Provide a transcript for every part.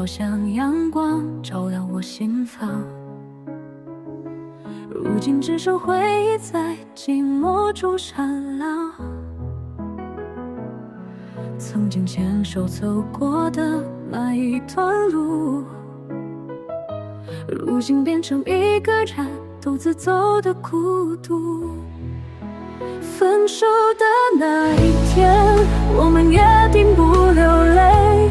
好像阳光照亮我心房。如今只剩回忆在寂寞中闪亮，曾经牵手走过的那一段路，如今变成一个人独自走的孤独。分手的那一天，我们约定不流泪，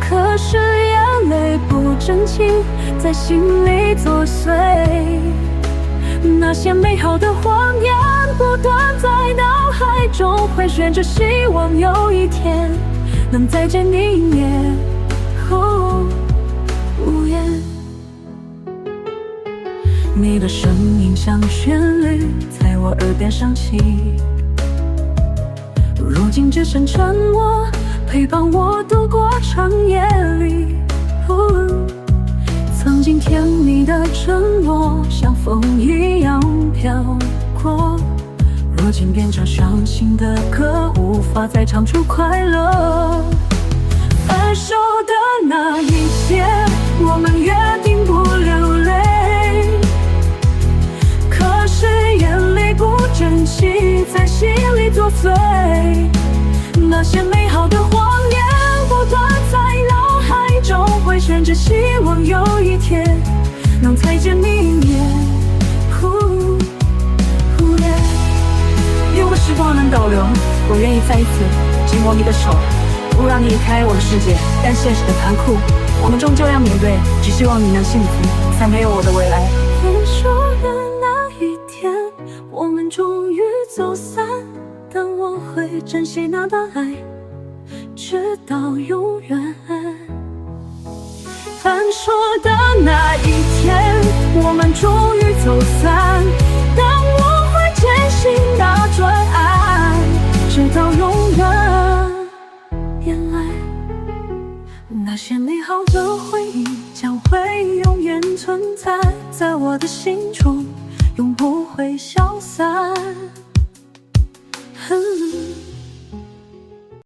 可是眼泪不争气，在心里作祟。那些美好的谎言不断在脑海中回旋着，希望有一天能再见你一面。无言，你的声音像旋律在我耳边响起，如今只剩沉默陪伴我度过长夜里。曾经甜蜜的承诺像风一样飘过，如今变成伤心的歌，无法再唱出快乐。分手的那一天，我们约定不流泪，可是眼泪不争气，在心里作祟。那些美好的谎言不断在脑海中回旋着，希望有一天能再见你一面。如果时光能倒流，我愿意再一次紧握你的手，不让你离开我的世界。但现实的残酷，我们终究要面对，只希望你能幸福，才没有我的未来。分手的那一天，我们终于走散，但我会珍惜那段爱，直到永远。分手的那一天，我们终于走散，但我会坚信那段爱，直到永远。原来那些美好的回忆将会永远存在，在我的心中永不会消散。